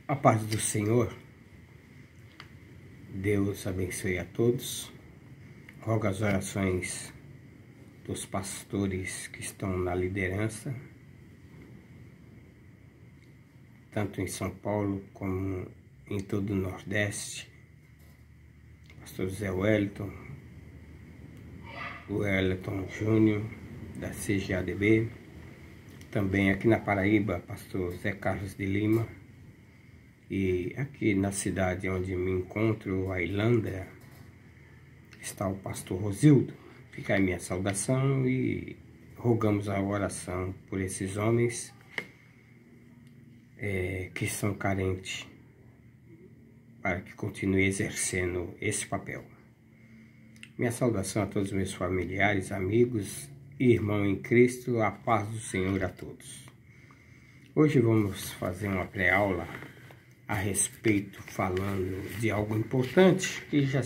A paz do Senhor, Deus abençoe a todos. Rogo as orações dos pastores que estão na liderança, tanto em São Paulo como em todo o Nordeste. Pastor Zé Wellington, o Wellington Júnior, da CGADB. Também aqui na Paraíba, pastor Zé Carlos de Lima. E aqui na cidade onde me encontro, a Ilândia, está o pastor Rosildo. Fica aí minha saudação e rogamos a oração por esses homens que são carentes, para que continue exercendo esse papel. Minha saudação a todos os meus familiares, amigos e irmãos em Cristo, a paz do Senhor a todos. Hoje vamos fazer uma pré-aula a respeito, falando de algo importante que já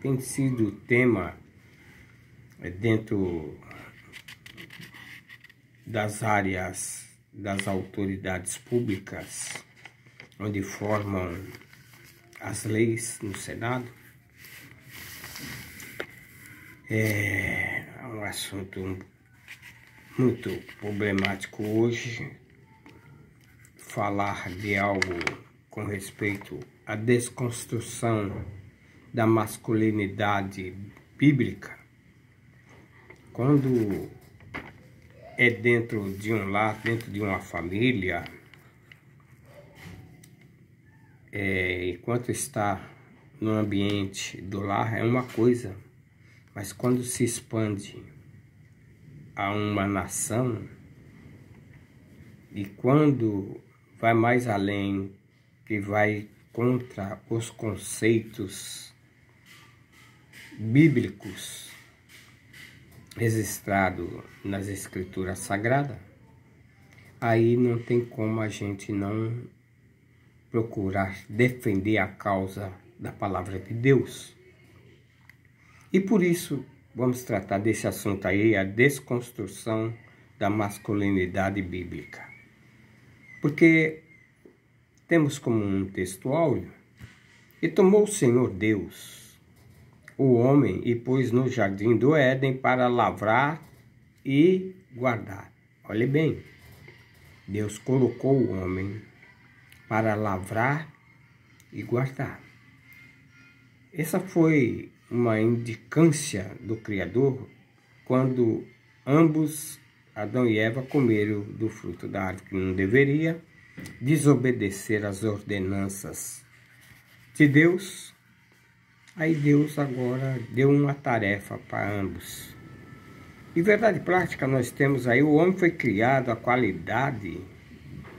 tem sido tema dentro das áreas das autoridades públicas, onde formam as leis no Senado. É um assunto muito problemático hoje, falar de algo com respeito à desconstrução da masculinidade bíblica, quando é dentro de um lar, dentro de uma família, enquanto está no ambiente do lar é uma coisa, mas quando se expande a uma nação e quando vai mais além, que vai contra os conceitos bíblicos registrados nas Escrituras Sagradas, aí não tem como a gente não procurar defender a causa da palavra de Deus. E por isso vamos tratar desse assunto aí, a desconstrução da masculinidade bíblica. Porque temos como um texto áureo: e tomou o Senhor Deus o homem e pôs no jardim do Éden para lavrar e guardar. Olhe bem, Deus colocou o homem para lavrar e guardar. Essa foi uma indicância do Criador quando ambos, Adão e Eva, comeram do fruto da árvore que não deveria, desobedecer às ordenanças de Deus. Aí Deus agora deu uma tarefa para ambos. Em verdade prática, nós temos aí, o homem foi criado a qualidade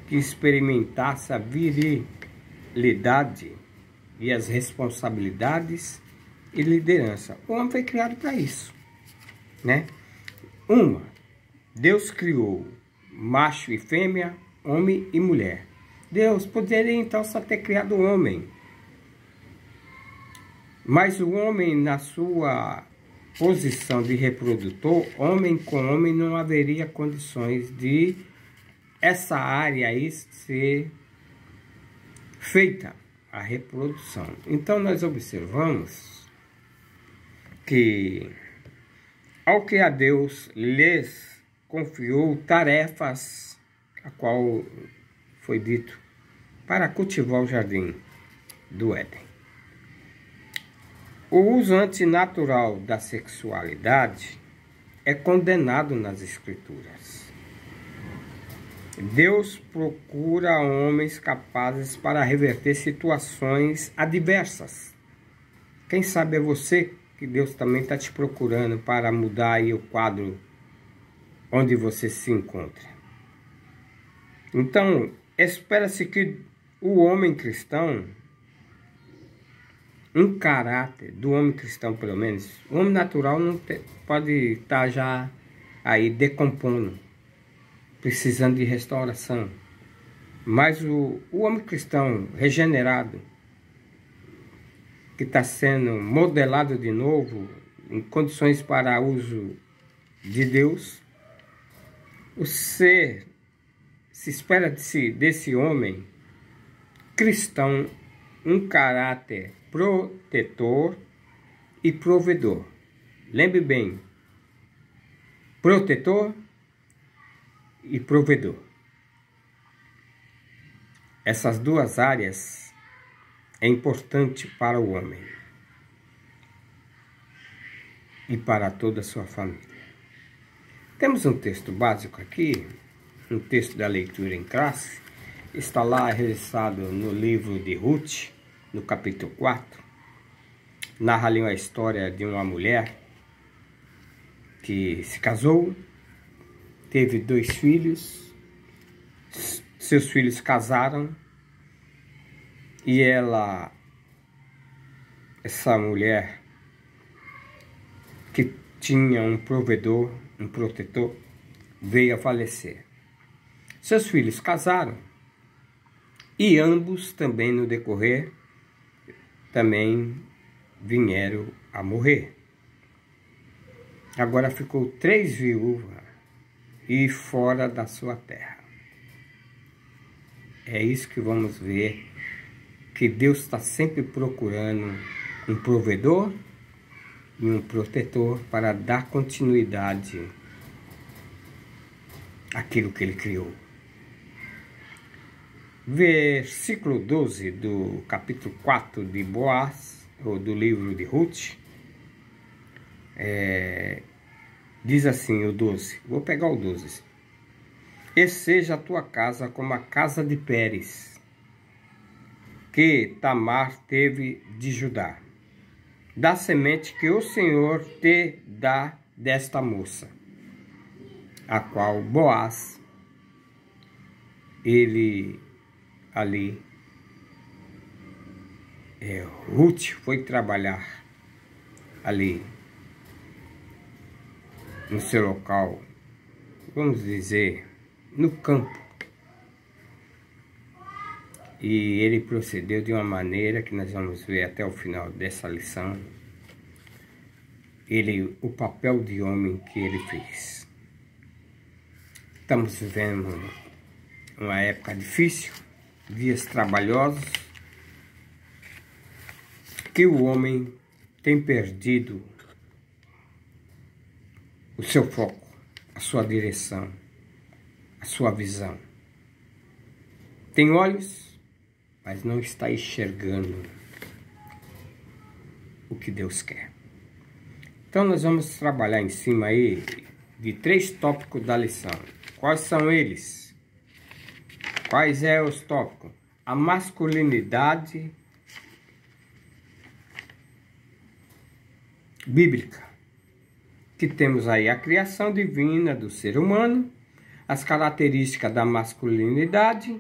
que experimentasse a virilidade e as responsabilidades e liderança. O homem foi criado para isso, né? Deus criou macho e fêmea, homem e mulher. Deus poderia então só ter criado o homem. Mas o homem, na sua posição de reprodutor, homem com homem, não haveria condições de essa área aí ser feita, a reprodução. Então nós observamos que, ao que a Deus lhes confiou tarefas, a qual foi dito para cultivar o jardim do Éden. O uso antinatural da sexualidade é condenado nas Escrituras. Deus procura homens capazes para reverter situações adversas. Quem sabe é você que Deus também está te procurando para mudar aí o quadro onde você se encontra. Então, espera-se que o homem cristão, um caráter do homem cristão, pelo menos, o homem natural não pode estar já aí decompondo, precisando de restauração. Mas o homem cristão regenerado, que está sendo modelado de novo, em condições para uso de Deus, o ser se espera desse homem cristão um caráter protetor e provedor. Lembre bem, protetor e provedor. Essas duas áreas é importante para o homem e para toda a sua família. Temos um texto básico aqui, um texto da leitura em classe, está lá registrado no livro de Ruth, no capítulo 4, narra ali uma história de uma mulher que se casou, teve 2 filhos, seus filhos casaram e essa mulher que tinha um provedor, um protetor, veio a falecer. Seus filhos casaram e ambos também no decorrer também vieram a morrer. Agora ficou 3 viúvas e fora da sua terra. É isso que vamos ver, que Deus está sempre procurando um provedor e um protetor para dar continuidade àquilo que Ele criou. Versículo 12 do capítulo 4 de Boaz, ou do livro de Ruth, diz assim o 12, vou pegar o 12. E seja a tua casa como a casa de Pérez, que Tamar teve de Judá, da semente que o Senhor te dá desta moça, a qual Boaz, ele ali, Ruth foi trabalhar ali no seu local, vamos dizer, no campo. E ele procedeu de uma maneira que nós vamos ver até o final dessa lição. O papel de homem que ele fez. Estamos vivendo uma época difícil, dias trabalhosos, que o homem tem perdido o seu foco, a sua direção, a sua visão. Tem olhos, mas não está enxergando o que Deus quer. Então nós vamos trabalhar em cima aí de 3 tópicos da lição. Quais são eles? Quais são os tópicos? A masculinidade bíblica, que temos aí a criação divina do ser humano, as características da masculinidade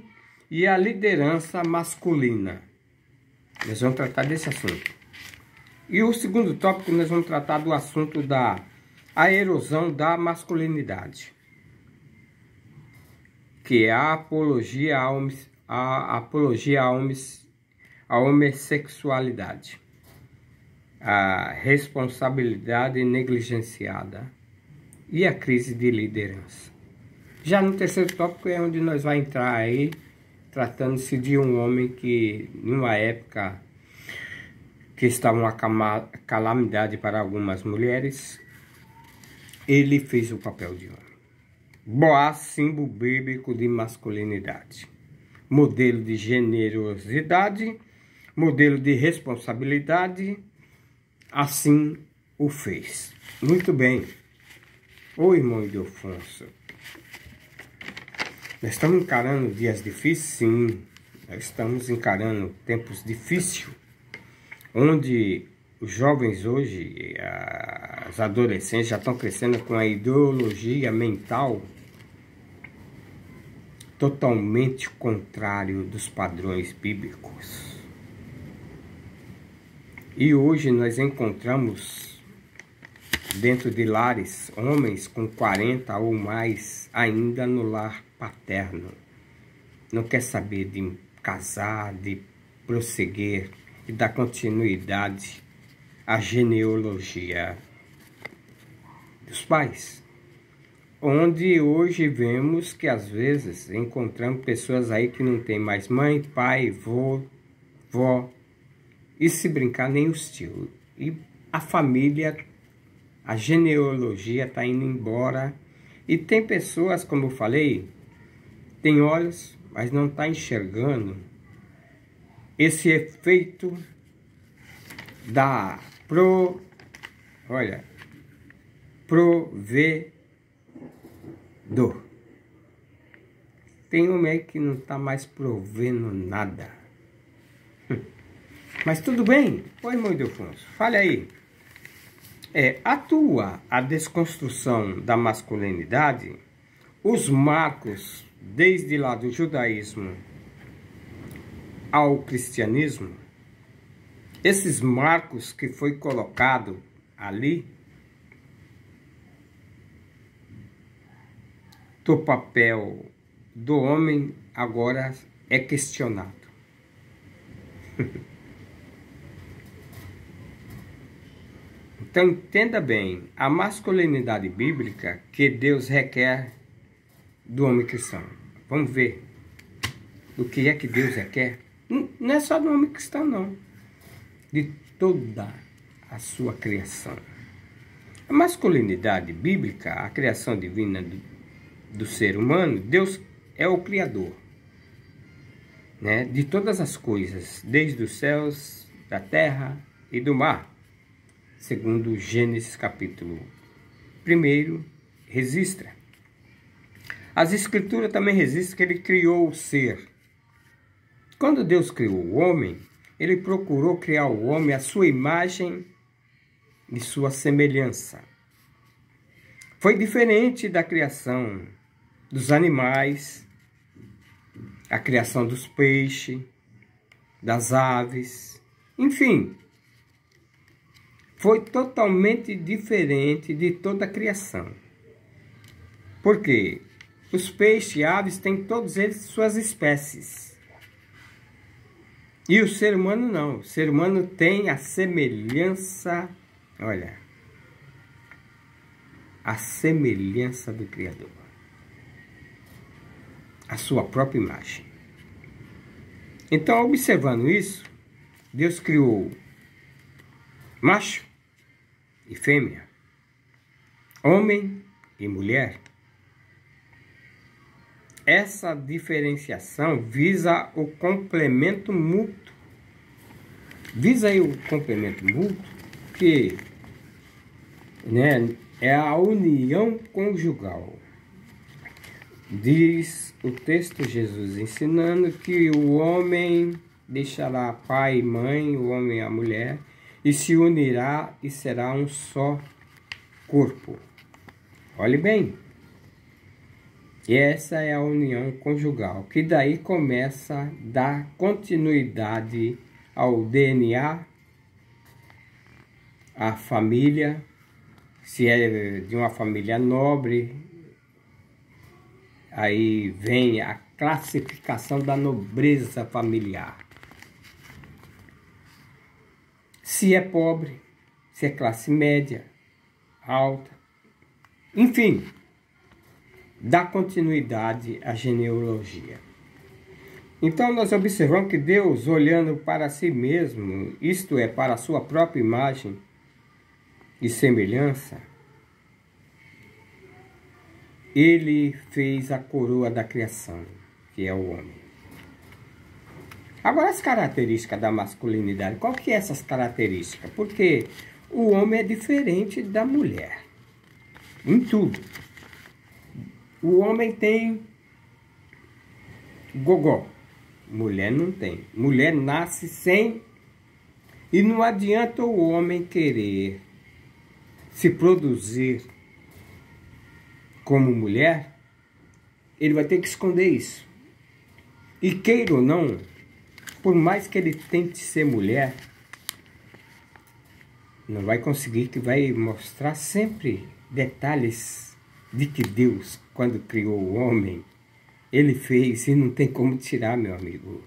e a liderança masculina. Nós vamos tratar desse assunto. E o segundo tópico, nós vamos tratar do assunto da erosão da masculinidade, que é a apologia à homossexualidade, a responsabilidade negligenciada e a crise de liderança. Já no terceiro tópico é onde nós vamos entrar aí, tratando-se de um homem que, numa época que estava uma calamidade para algumas mulheres, ele fez o papel de homem. Boaz, símbolo bíblico de masculinidade, modelo de generosidade, modelo de responsabilidade, assim o fez. Muito bem. Ô irmão Ildefonso, nós estamos encarando dias difíceis, sim. Nós estamos encarando tempos difíceis, onde os jovens hoje, os adolescentes já estão crescendo com a ideologia mental totalmente contrário dos padrões bíblicos. E hoje nós encontramos dentro de lares homens com 40 ou mais ainda no lar paterno. Não quer saber de casar, de prosseguir e dar continuidade à genealogia dos pais. onde hoje vemos que às vezes encontramos pessoas aí que não tem mais mãe, pai, vô, vó, e se brincar nem os tios. E a família, a genealogia está indo embora. E tem pessoas, como eu falei, tem olhos, mas não está enxergando esse efeito da provedor. Tem homem aí que não está mais provendo nada. Mas tudo bem. Oi, irmão Ildefonso, fale aí. Atua a desconstrução da masculinidade, os marcos, desde lá do judaísmo ao cristianismo, esses marcos que foi colocado ali, do papel do homem agora é questionado. Então entenda bem, a masculinidade bíblica que Deus requer do homem cristão. Vamos ver o que é que Deus requer. Não é só do homem cristão, não. De toda a sua criação. A masculinidade bíblica, a criação divina do ser humano, Deus é o Criador, né, de todas as coisas, desde os céus, da terra e do mar. Segundo Gênesis capítulo 1, registra. As escrituras também registram que ele criou o ser. Quando Deus criou o homem, ele procurou criar o homem à sua imagem e sua semelhança. Foi diferente da criação dos animais, a criação dos peixes, das aves, enfim. Foi totalmente diferente de toda a criação. Por quê? Os peixes e aves têm todos eles suas espécies. E o ser humano não. O ser humano tem a semelhança, olha, a semelhança do Criador. A sua própria imagem. Então, observando isso, Deus criou macho e fêmea, homem e mulher. Essa diferenciação visa o complemento mútuo. Visa aí o complemento mútuo, que, né, é a união conjugal. Diz o texto Jesus ensinando que o homem deixará pai e mãe, o homem e a mulher, e se unirá e será um só corpo. Olhe bem. E essa é a união conjugal, que daí começa a dar continuidade ao DNA, à família, se é de uma família nobre, aí vem a classificação da nobreza familiar. Se é pobre, se é classe média, alta, enfim, dá continuidade à genealogia. Então nós observamos que Deus, olhando para si mesmo, isto é, para a sua própria imagem e semelhança, ele fez a coroa da criação, que é o homem. Agora as características da masculinidade, qual que é essas características? Porque o homem é diferente da mulher, em tudo. O homem tem gogó, mulher não tem. Mulher nasce sem, e não adianta o homem querer se produzir como mulher, ele vai ter que esconder isso. E queira ou não, por mais que ele tente ser mulher, não vai conseguir, que vai mostrar sempre detalhes de que Deus, quando criou o homem, ele fez e não tem como tirar, meu amigo.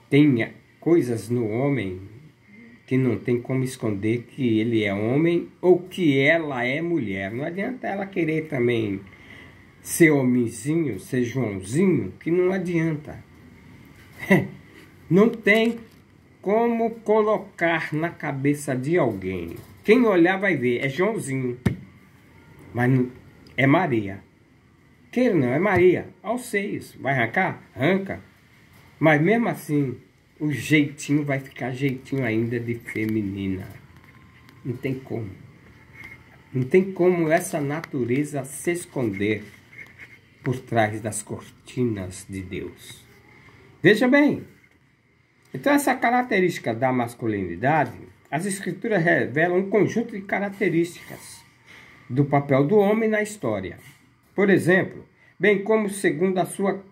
Tem coisas no homem que não tem como esconder que ele é homem ou que ela é mulher. Não adianta ela querer também ser homenzinho, ser Joãozinho, que não adianta. Não tem como colocar na cabeça de alguém. Quem olhar vai ver, é Joãozinho, mas não, é Maria. Queira não, é Maria, aos seios. Vai arrancar? Arranca. Mas mesmo assim, o jeitinho vai ficar jeitinho ainda de feminina. Não tem como. Não tem como essa natureza se esconder por trás das cortinas de Deus. Veja bem. Então essa característica da masculinidade, as escrituras revelam um conjunto de características do papel do homem na história. Por exemplo, bem como segundo a sua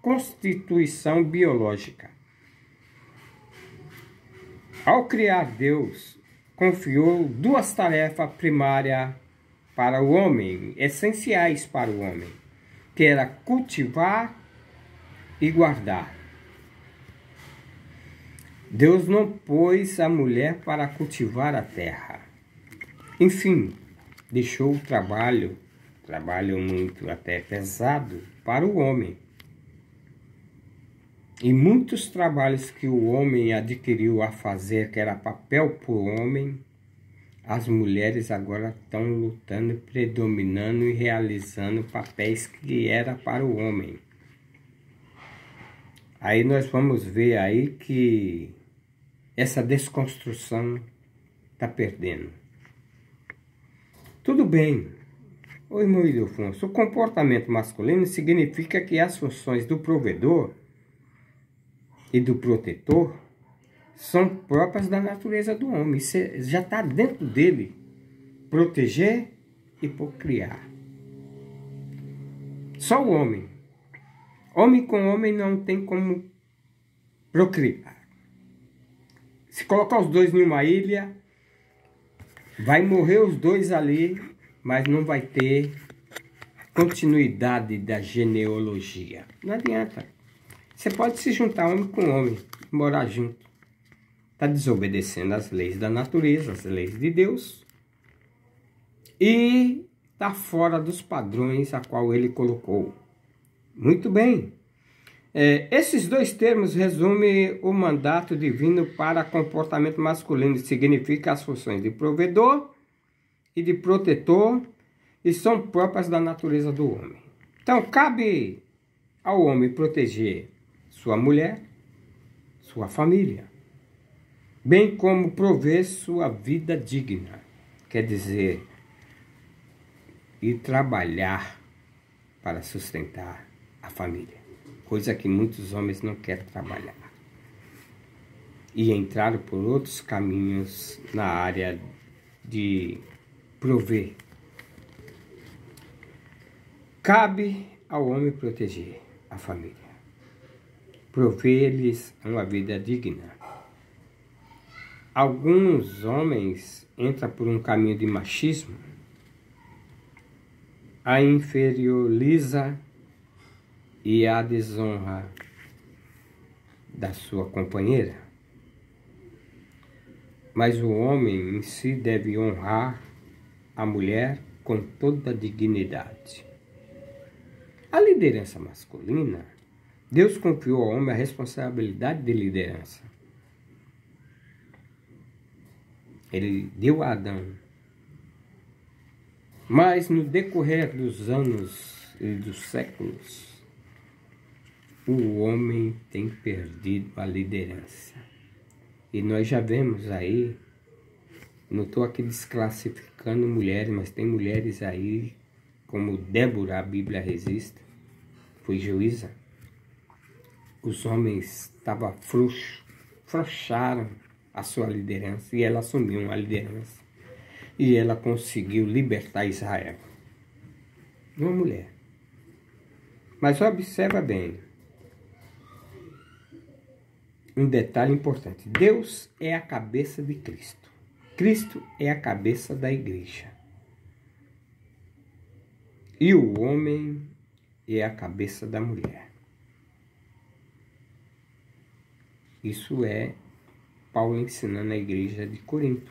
constituição biológica. Ao criar, Deus confiou duas tarefas primárias para o homem, essenciais para o homem, que era cultivar e guardar. Deus não pôs a mulher para cultivar a terra. Enfim, deixou o trabalho muito até pesado, para o homem. E muitos trabalhos que o homem adquiriu a fazer, que era papel para o homem, as mulheres agora estão lutando, predominando e realizando papéis que era para o homem. Aí nós vamos ver aí que essa desconstrução está perdendo. Tudo bem. Ô irmão Ildefonso, o comportamento masculino significa que as funções do provedor e do protetor são próprias da natureza do homem. Isso já está dentro dele. Proteger e procriar. Só o homem. Homem com homem não tem como procriar. Se colocar os dois em uma ilha, vai morrer os dois ali, mas não vai ter continuidade da genealogia. Não adianta. Você pode se juntar homem com homem, morar junto. Está desobedecendo as leis da natureza, as leis de Deus. E está fora dos padrões a qual ele colocou. Muito bem. Esses dois termos resumem o mandato divino para comportamento masculino. Significa as funções de provedor e de protetor e são próprias da natureza do homem. Então, cabe ao homem proteger sua mulher, sua família, bem como prover sua vida digna. Quer dizer, ir trabalhar para sustentar a família, coisa que muitos homens não querem trabalhar. E entraram por outros caminhos na área de prover. Cabe ao homem proteger a família, prover-lhes uma vida digna. Alguns homens entram por um caminho de machismo, a inferioriza e a desonra da sua companheira. Mas o homem em si deve honrar a mulher com toda a dignidade. A liderança masculina, Deus confiou ao homem a responsabilidade de liderança. Ele deu a Adão. Mas no decorrer dos anos e dos séculos, o homem tem perdido a liderança. E nós já vemos aí, não estou aqui desclassificando mulheres, mas tem mulheres aí, como Débora, a Bíblia registra, foi juíza. Os homens estavam frouxaram a sua liderança e ela assumiu uma liderança. E ela conseguiu libertar Israel. Uma mulher. Mas observa bem. Um detalhe importante. Deus é a cabeça de Cristo. Cristo é a cabeça da igreja. E o homem é a cabeça da mulher. Isso é Paulo ensinando a igreja de Corinto.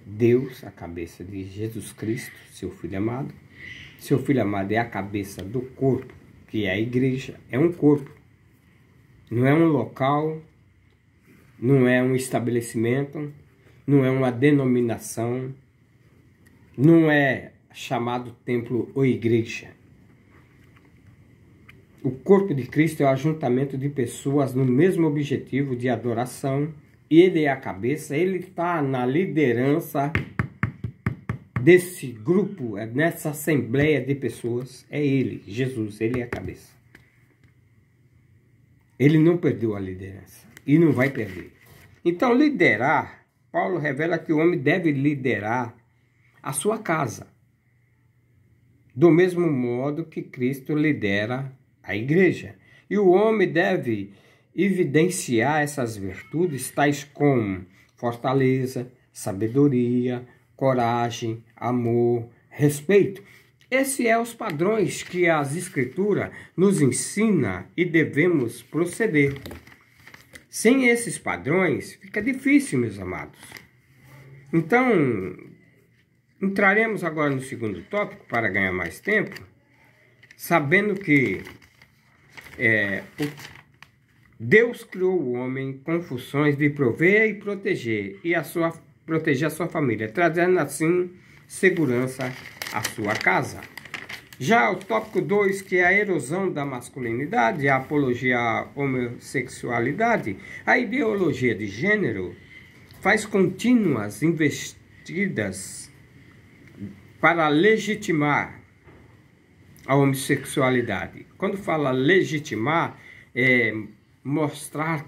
Deus, a cabeça de Jesus Cristo, seu Filho amado. Seu Filho amado é a cabeça do corpo, que é a igreja. É um corpo. Não é um local, não é um estabelecimento, não é uma denominação, não é chamado templo ou igreja. O corpo de Cristo é o ajuntamento de pessoas no mesmo objetivo de adoração. Ele é a cabeça, ele está na liderança desse grupo, nessa assembleia de pessoas. É ele, Jesus, ele é a cabeça. Ele não perdeu a liderança e não vai perder. Então, liderar, Paulo revela que o homem deve liderar a sua casa, do mesmo modo que Cristo lidera a igreja. E o homem deve evidenciar essas virtudes, tais como fortaleza, sabedoria, coragem, amor, respeito. Esses são os padrões que as Escrituras nos ensina e devemos proceder. Sem esses padrões, fica difícil, meus amados. Então, entraremos agora no segundo tópico para ganhar mais tempo, sabendo que Deus criou o homem com funções de prover e proteger, proteger a sua família, trazendo assim segurança à sua casa. Já o tópico 2, que é a erosão da masculinidade, a apologia à homossexualidade, a ideologia de gênero faz contínuas investidas para legitimar a homossexualidade. Quando fala legitimar, é mostrar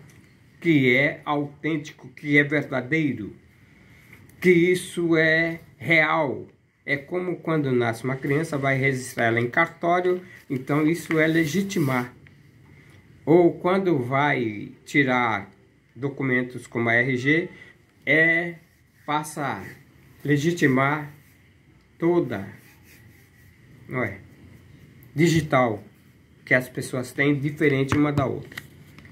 que é autêntico, que é verdadeiro, que isso é real. É como quando nasce uma criança, vai registrar ela em cartório, então isso é legitimar. Ou quando vai tirar documentos como a RG, passa a legitimar toda, não é? Digital, que as pessoas têm, diferente uma da outra.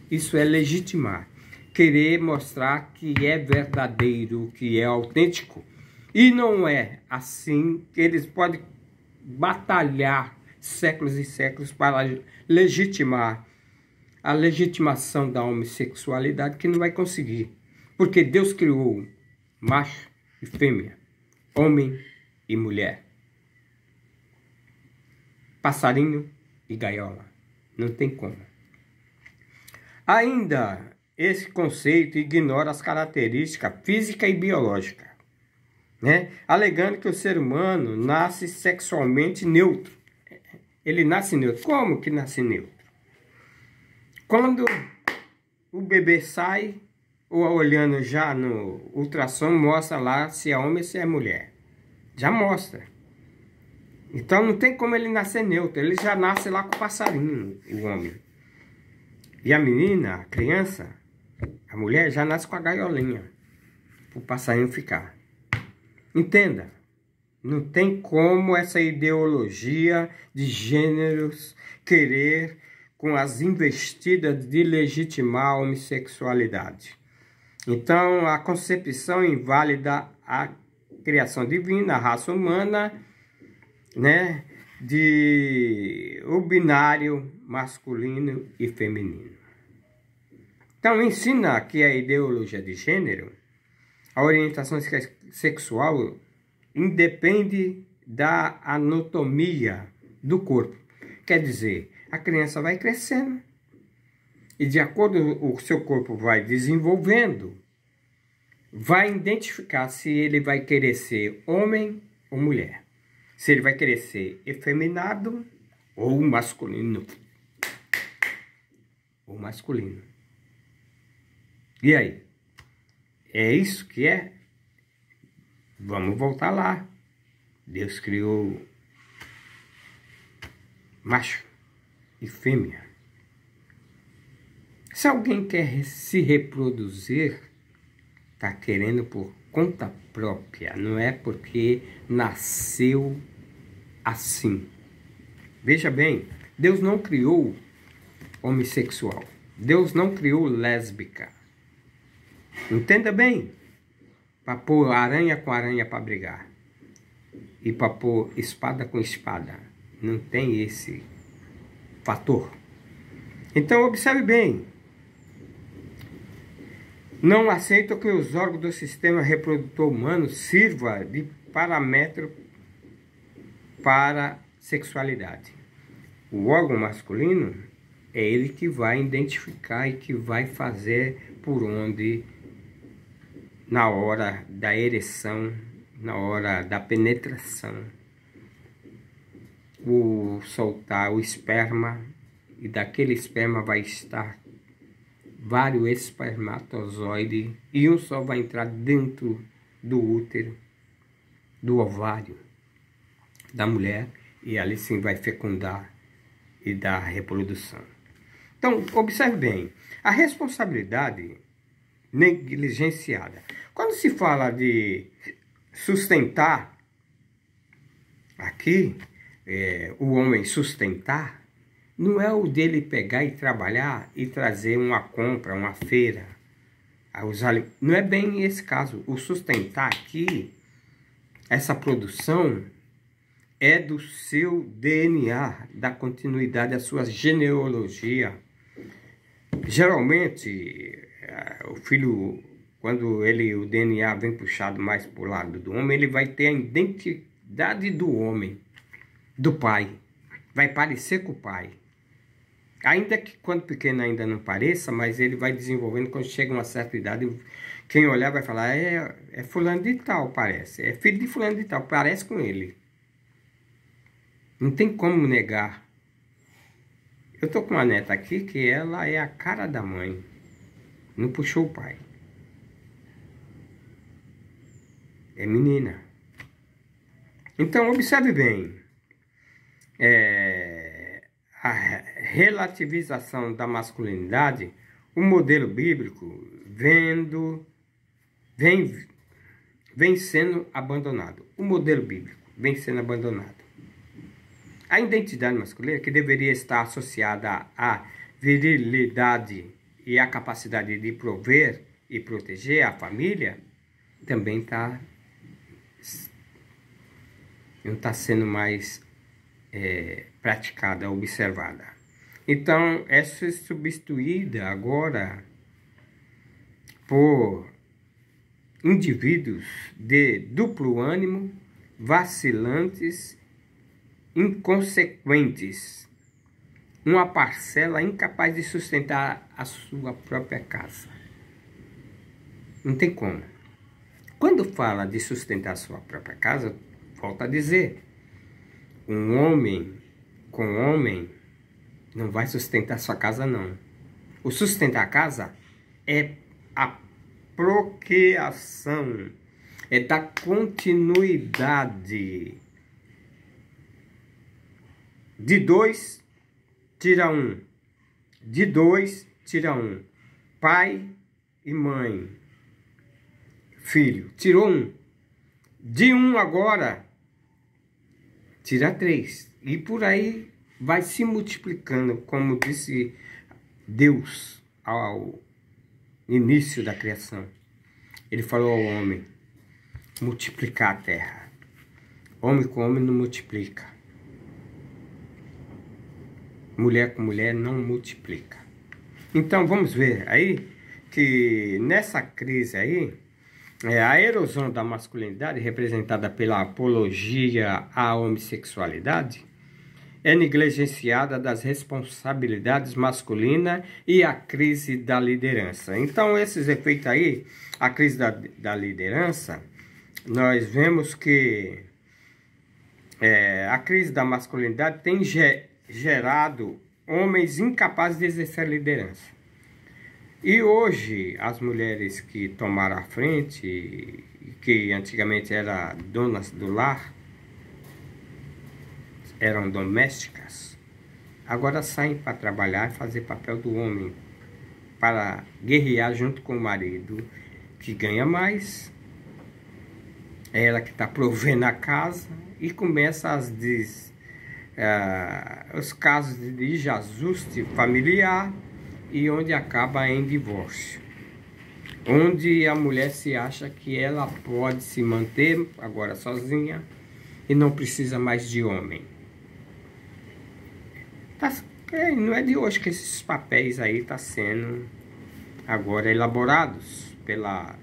Isso é legitimar, querer mostrar que é verdadeiro, que é autêntico. E não é assim que eles podem batalhar séculos e séculos para legitimar a legitimação da homossexualidade, que não vai conseguir. Porque Deus criou macho e fêmea, homem e mulher, passarinho e gaiola. Não tem como. Ainda, esse conceito ignora as características físicas e biológicas, né? Alegando que o ser humano nasce sexualmente neutro. Ele nasce neutro. Como que nasce neutro? Quando o bebê sai, ou olhando já no ultrassom, mostra lá se é homem ou se é mulher. Já mostra. Então não tem como ele nascer neutro. Ele já nasce lá com o passarinho, o homem. E a menina, a criança, a mulher, já nasce com a gaiolinha, para o passarinho ficar. Entenda, não tem como essa ideologia de gêneros querer, com as investidas, de legitimar a homossexualidade. Então, a concepção inválida a criação divina, a raça humana, né, o binário masculino e feminino. Então, ensina que a ideologia de gênero, a orientação sexual, independe da anatomia do corpo. Quer dizer, a criança vai crescendo e, de acordo com o seu corpo vai desenvolvendo, vai identificar se ele vai querer ser homem ou mulher. Se ele vai querer ser efeminado ou masculino. Ou masculino. E aí? É isso que é? Vamos voltar lá. Deus criou macho e fêmea. Se alguém quer se reproduzir, está querendo por conta própria, não é porque nasceu assim. Veja bem, Deus não criou homossexual. Deus não criou lésbica. Entenda bem. Para pôr aranha com aranha para brigar. E para pôr espada com espada. Não tem esse fator. Então observe bem. Não aceito que os órgãos do sistema reprodutor humano sirvam de parâmetro para sexualidade. O órgão masculino é ele que vai identificar e que vai fazer por onde, na hora da ereção, na hora da penetração, soltar o esperma, e daquele esperma vai estar vários espermatozoides, e um só vai entrar dentro do útero, do ovário da mulher, e ali sim vai fecundar e dar reprodução. Então, observe bem, a responsabilidade negligenciada. Quando se fala de sustentar, aqui, o homem sustentar, não é o dele pegar e trabalhar e trazer uma compra, uma feira. Não é bem esse caso. O sustentar aqui, essa produção, é do seu DNA, da continuidade da sua genealogia. Geralmente, o filho, quando o DNA vem puxado mais para o lado do homem, ele vai ter a identidade do homem, do pai. Vai parecer com o pai. Ainda que quando pequeno ainda não pareça, mas ele vai desenvolvendo quando chega a uma certa idade. Quem olhar vai falar, é fulano de tal, parece. É filho de fulano de tal, parece com ele. Não tem como negar. Eu tô com uma neta aqui que ela é a cara da mãe. Não puxou o pai. É menina. Então, observe bem. A relativização da masculinidade, o modelo bíblico vem sendo abandonado. O modelo bíblico vem sendo abandonado. A identidade masculina, que deveria estar associada à virilidade e à capacidade de prover e proteger a família, também não está sendo mais praticada, observada. Então, essa é substituída agora por indivíduos de duplo ânimo, vacilantes, inconsequentes, uma parcela incapaz de sustentar a sua própria casa. Não tem como. Quando fala de sustentar a sua própria casa, volto a dizer, um homem com homem não vai sustentar sua casa, não. O sustentar a casa é a procriação, é da continuidade. De 2, tira 1. De 2, tira 1. Pai e mãe. Filho. Tirou 1. De 1 agora, tira 3. E por aí vai se multiplicando, como disse Deus ao início da criação. Ele falou ao homem, multiplicar a terra. Homem com homem não multiplica. Mulher com mulher não multiplica. Então vamos ver aí que nessa crise aí, a erosão da masculinidade, representada pela apologia à homossexualidade, é negligenciada das responsabilidades masculinas e a crise da liderança. Então esses efeitos aí, a crise da liderança, nós vemos que a crise da masculinidade tem gerado homens incapazes de exercer liderança. E hoje, as mulheres que tomaram a frente, que antigamente eram donas do lar, eram domésticas, agora saem para trabalhar e fazer papel do homem, para guerrear junto com o marido, que ganha mais, é ela que está provendo a casa, e começa os casos de desajuste familiar, e onde acaba em divórcio. onde a mulher se acha que ela pode se manter agora sozinha e não precisa mais de homem. Não é de hoje que esses papéis aí estão sendo agora elaborados pela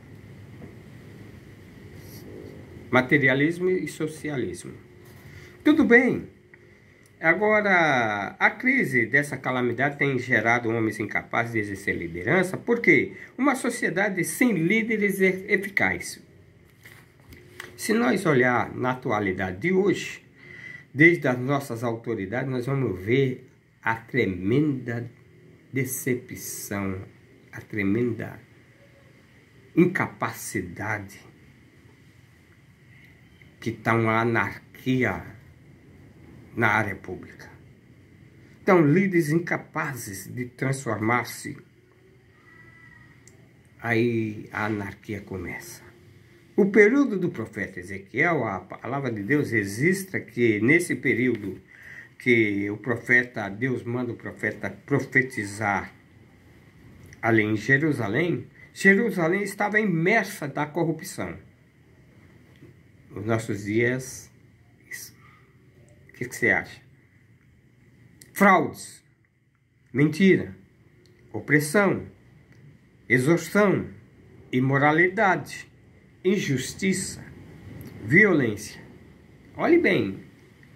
materialismo e socialismo. Tudo bem. Agora, a crise dessa calamidade tem gerado homens incapazes de exercer liderança, porque uma sociedade sem líderes eficazes. Se nós olhar na atualidade de hoje, desde as nossas autoridades, nós vamos ver a tremenda decepção, a tremenda incapacidade, que está uma anarquia na área pública. Então, líderes incapazes de transformar-se, aí a anarquia começa. O período do profeta Ezequiel, a palavra de Deus registra que nesse período que Deus manda o profeta profetizar ali em Jerusalém, Jerusalém estava imersa da corrupção. Nos nossos dias, o que você acha? Fraudes, mentira, opressão, extorsão, imoralidade, injustiça, violência. Olhe bem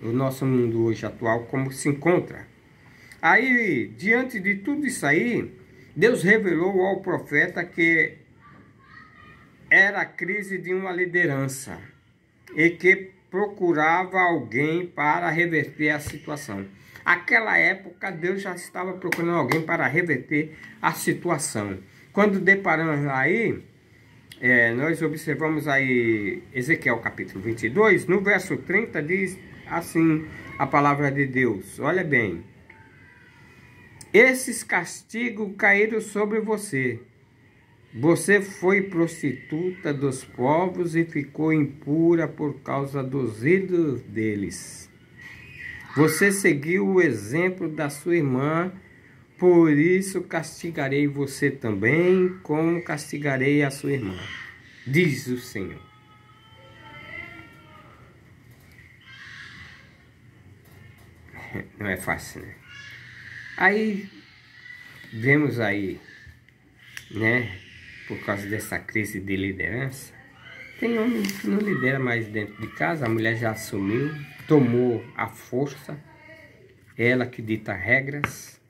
o nosso mundo hoje atual como se encontra. Aí, diante de tudo isso aí, Deus revelou ao profeta que era a crise de uma liderança e que procurava alguém para reverter a situação. Aquela época, Deus já estava procurando alguém para reverter a situação. Quando deparamos aí, nós observamos aí Ezequiel capítulo 22, no verso 30 diz assim a palavra de Deus. Olha bem. Esses castigos caíram sobre você. Você foi prostituta dos povos e ficou impura por causa dos ídolos deles. Você seguiu o exemplo da sua irmã, por isso castigarei você também, como castigarei a sua irmã, diz o Senhor. Não é fácil, né? Aí, vemos aí, né, por causa dessa crise de liderança, tem homem que não lidera mais dentro de casa, a mulher já assumiu, tomou a força, ela que dita regras,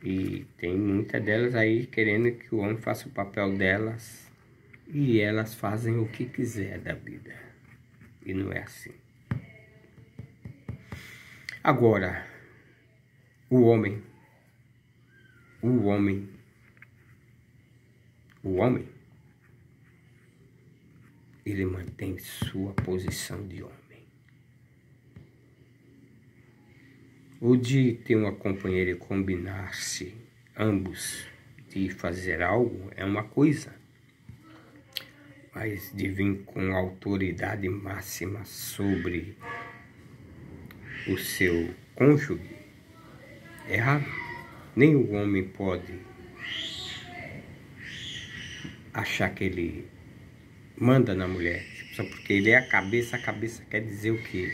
e tem muitas delas aí querendo que o homem faça o papel delas, e elas fazem o que quiser da vida, e não é assim. Agora, o homem, ele mantém sua posição de homem. O de ter uma companheira e combinar-se ambos de fazer algo é uma coisa, mas de vir com autoridade máxima sobre o seu cônjuge é errado. Nem o homem pode achar que ele manda na mulher, só porque ele é a cabeça quer dizer o quê?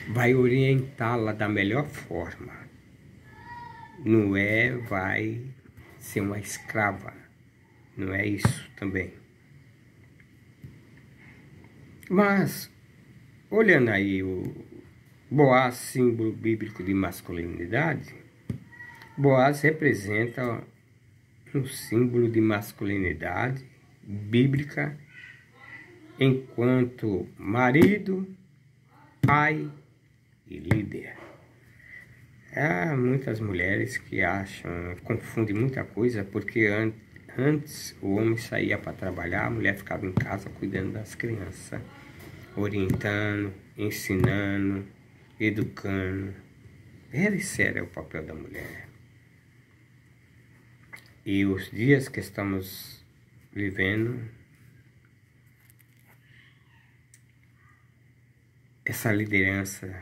Vai orientá-la da melhor forma. Não é vai ser uma escrava. Não é isso também. Mas, olhando aí o Boaz, símbolo bíblico de masculinidade, Boaz representa um símbolo de masculinidade bíblica enquanto marido, pai e líder. Há muitas mulheres que confundem muita coisa, porque antes o homem saía para trabalhar, a mulher ficava em casa cuidando das crianças, orientando, ensinando, educando. Esse era o papel da mulher. E os dias que estamos vivendo, essa liderança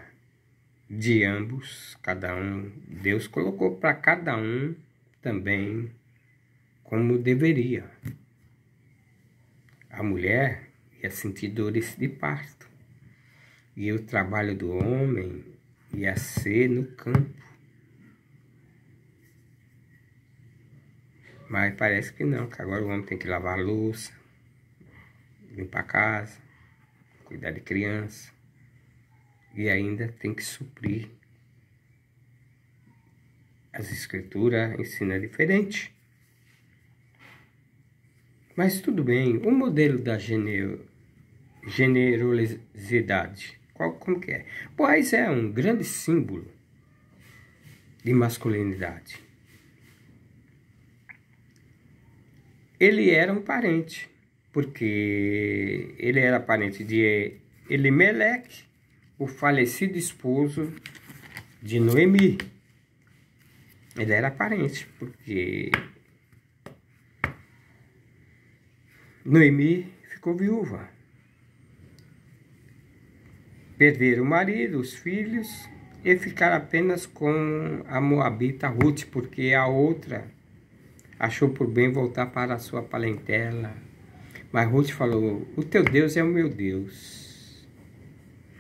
de ambos, cada um, Deus colocou para cada um também como deveria. a mulher ia sentir dores de parto. E o trabalho do homem ia ser no campo. Mas parece que não, que agora o homem tem que lavar a louça, limpar a casa, cuidar de criança. E ainda tem que suprir. As escrituras ensinam diferente. Mas tudo bem, o modelo da generosidade, como que é? Pois é um grande símbolo de masculinidade. Ele era um parente, porque ele era parente de Elimeleque, o falecido esposo de Noemi. Ele era parente, porque Noemi ficou viúva. Perderam o marido, os filhos, e ficaram apenas com a moabita Ruth, porque a outra achou por bem voltar para a sua parentela. Mas Ruth falou: o teu Deus é o meu Deus.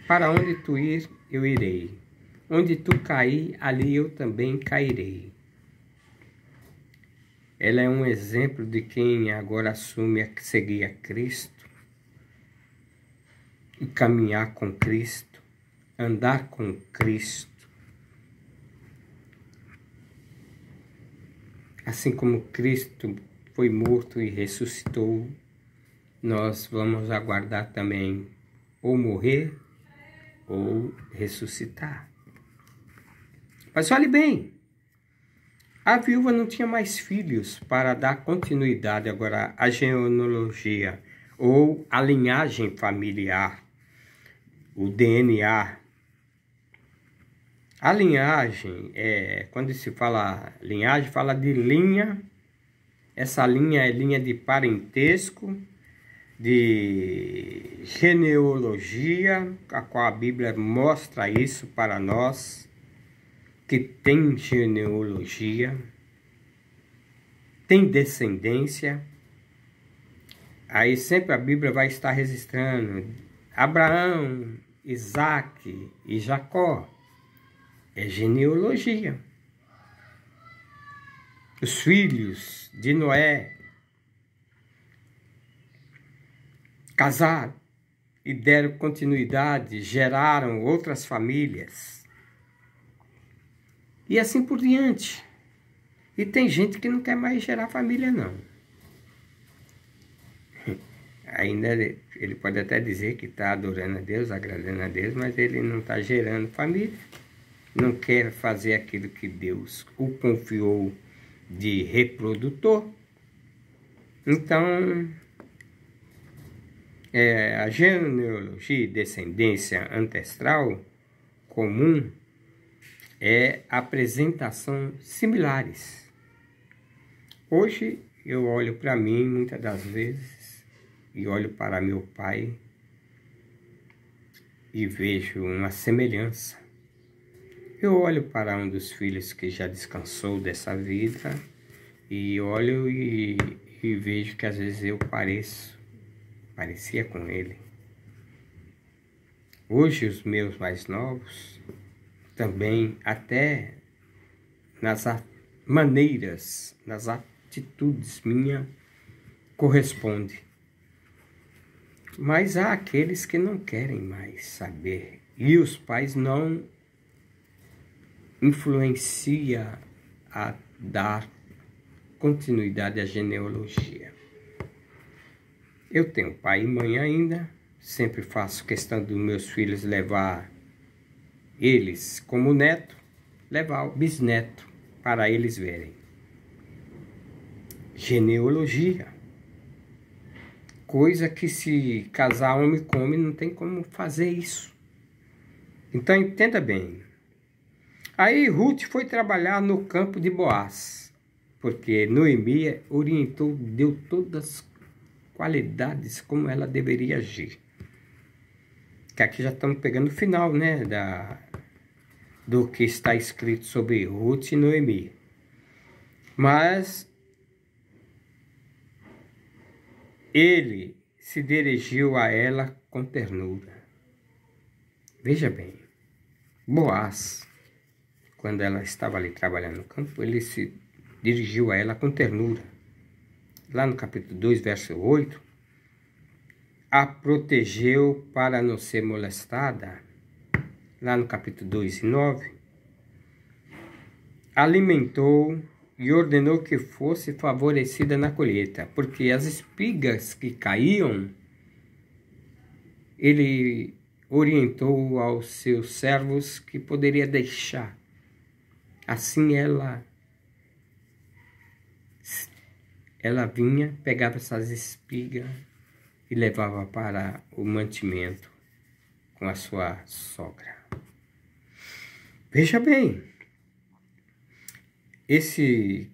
Para onde tu ir, eu irei. Onde tu cair, ali eu também cairei. Ela é um exemplo de quem agora assume a seguir a Cristo e caminhar com Cristo, andar com Cristo. Assim como Cristo foi morto e ressuscitou, nós vamos aguardar também ou morrer ou ressuscitar. Mas olhe bem, a viúva não tinha mais filhos para dar continuidade agora à genealogia ou à linhagem familiar, o DNA. A linhagem, quando se fala linhagem, fala de linha. Essa linha é linha de parentesco, de genealogia, a qual a Bíblia mostra isso para nós, que tem genealogia, tem descendência. Aí sempre a Bíblia vai estar registrando Abraão, Isaac e Jacó. É genealogia. Os filhos de Noé casaram e deram continuidade, geraram outras famílias. E assim por diante. E tem gente que não quer mais gerar família, não. Ainda ele pode até dizer que está adorando a Deus, agradando a Deus, mas ele não está gerando família. Não quer fazer aquilo que Deus o confiou de reprodutor. Então, a genealogia e descendência ancestral comum é apresentação similares. Hoje eu olho para mim muitas das vezes e olho para meu pai e vejo uma semelhança. Eu olho para um dos filhos que já descansou dessa vida e olho e vejo que às vezes eu parecia com ele. Hoje os meus mais novos também, até nas maneiras, nas atitudes minhas, corresponde. Mas há aqueles que não querem mais saber. E os pais não influenciam a dar continuidade à genealogia. Eu tenho pai e mãe ainda, sempre faço questão dos meus filhos levar eles como neto, levar o bisneto para eles verem. Genealogia. Coisa que se casar homem com homem não tem como fazer isso. Então entenda bem. Aí Ruth foi trabalhar no campo de Boaz, porque Noemi orientou, deu todas as qualidades como ela deveria agir. Que aqui já estamos pegando o final, né, do que está escrito sobre Ruth e Noemi. Mas ele se dirigiu a ela com ternura. Veja bem, Boaz, quando ela estava ali trabalhando no campo, ele se dirigiu a ela com ternura. Lá no capítulo 2, verso 8, a protegeu para não ser molestada. Lá no capítulo 2 e 9, alimentou e ordenou que fosse favorecida na colheita, porque as espigas que caíam, ele orientou aos seus servos que poderia deixar. Assim ela vinha, pegava essas espigas e levava para o mantimento com a sua sogra. Veja bem, esse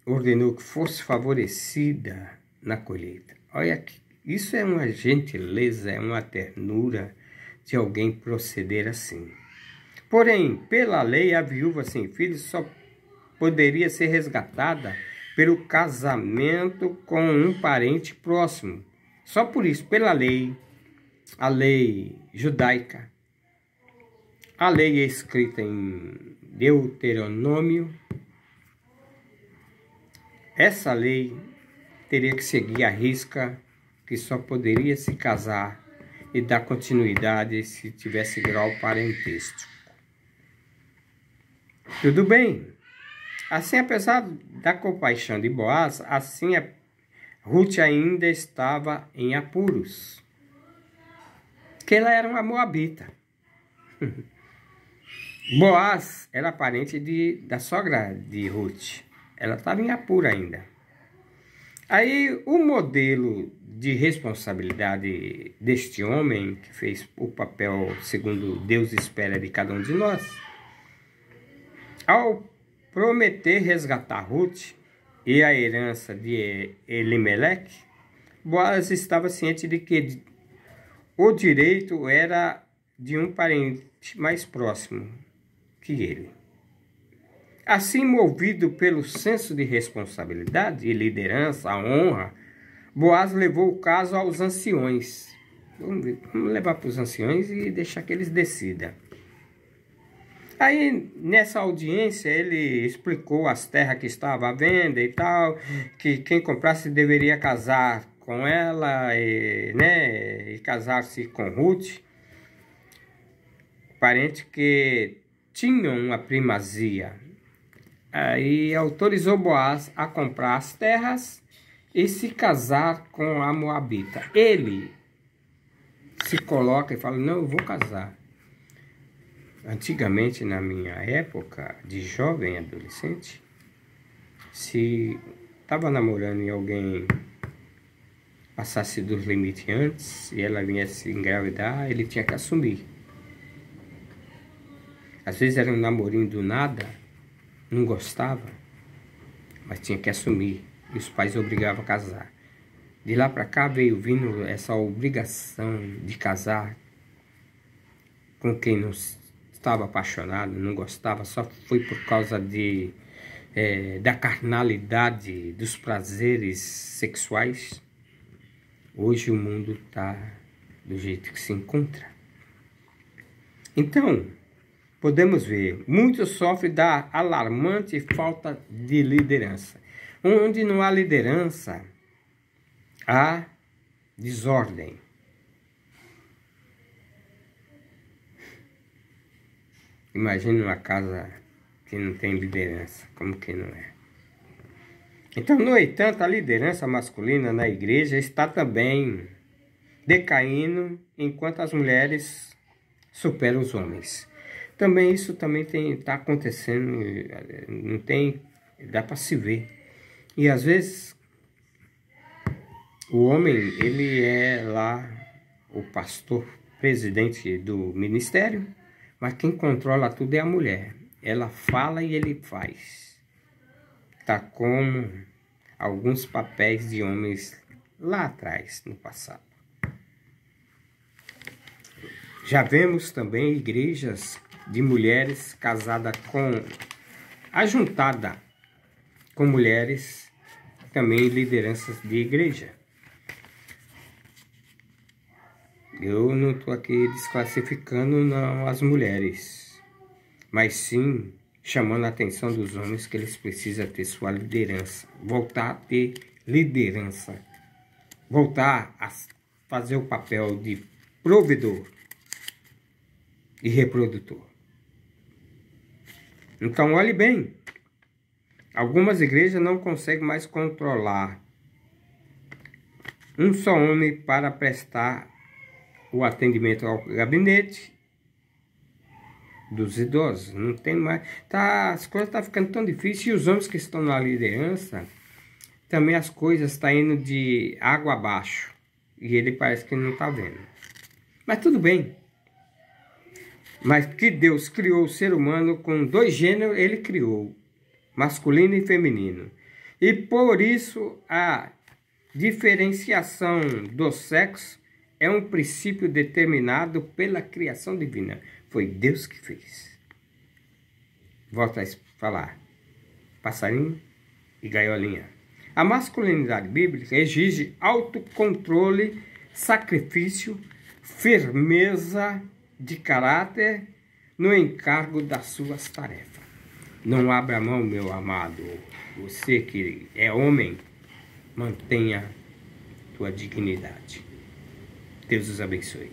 ordenou que fosse favorecida na colheita. Olha, isso é uma gentileza, é uma ternura de alguém proceder assim. Porém, pela lei, a viúva sem filhos só poderia ser resgatada pelo casamento com um parente próximo. Só por isso, pela lei, a lei judaica, a lei escrita em Deuteronômio, essa lei teria que seguir a risca, que só poderia se casar e dar continuidade se tivesse grau parentesco. Tudo bem. Assim, apesar da compaixão de Boaz, assim Ruth ainda estava em apuros, que ela era uma moabita. Boaz era parente da sogra de Ruth. Ela estava em apuro ainda. Aí o modelo de responsabilidade deste homem, que fez o papel segundo Deus espera de cada um de nós, ao prometer resgatar Ruth e a herança de Elimeleque, Boaz estava ciente de que o direito era de um parente mais próximo que ele. Assim, movido pelo senso de responsabilidade e liderança, a honra, Boaz levou o caso aos anciões. Vamos levar para os anciões e deixar que eles decidam. Aí, nessa audiência, ele explicou as terras que estavam à venda e tal, que quem comprasse deveria casar com ela e casar-se com Ruth, parente que tinham uma primazia. Aí autorizou Boaz a comprar as terras e se casar com a moabita. Ele se coloca e fala, não, eu vou casar. Antigamente, na minha época de jovem adolescente, se estava namorando e alguém passasse dos limites antes e ela viesse engravidar, ele tinha que assumir. Às vezes era um namorinho do nada, não gostava, mas tinha que assumir. E os pais obrigavam a casar. De lá para cá veio vindo essa obrigação de casar com quem não estava apaixonado, não gostava, só foi por causa da carnalidade, dos prazeres sexuais. Hoje o mundo está do jeito que se encontra. Então, podemos ver, muitos sofrem da alarmante falta de liderança. Onde não há liderança, há desordem. Imagine uma casa que não tem liderança, como que não é? Então, no entanto, a liderança masculina na igreja está também decaindo, enquanto as mulheres superam os homens. Também isso também está acontecendo, não tem, dá para se ver. E às vezes o homem, ele é lá o pastor, presidente do ministério, mas quem controla tudo é a mulher. Ela fala e ele faz. Tá como alguns papéis de homens lá atrás, no passado. Já vemos também igrejas de mulheres casadas ajuntada com mulheres também lideranças de igreja. Eu não estou aqui desclassificando não as mulheres, mas sim chamando a atenção dos homens que eles precisam ter sua liderança, voltar a ter liderança, voltar a fazer o papel de provedor e reprodutor. Então olhe bem, algumas igrejas não conseguem mais controlar um só homem para prestar o atendimento ao gabinete dos idosos. Não tem mais. As coisas estão ficando tão difíceis. E os homens que estão na liderança, também as coisas estão indo de água abaixo. E ele parece que não está vendo. Mas tudo bem. Mas que Deus criou o ser humano com 2 gêneros, ele criou. Masculino e feminino. E por isso a diferenciação do sexo é um princípio determinado pela criação divina. Foi Deus que fez. Volto a falar. Passarinho e gaiolinha. A masculinidade bíblica exige autocontrole, sacrifício, firmeza de caráter no encargo das suas tarefas. Não abra mão, meu amado. Você que é homem, mantenha tua dignidade. Deus os abençoe.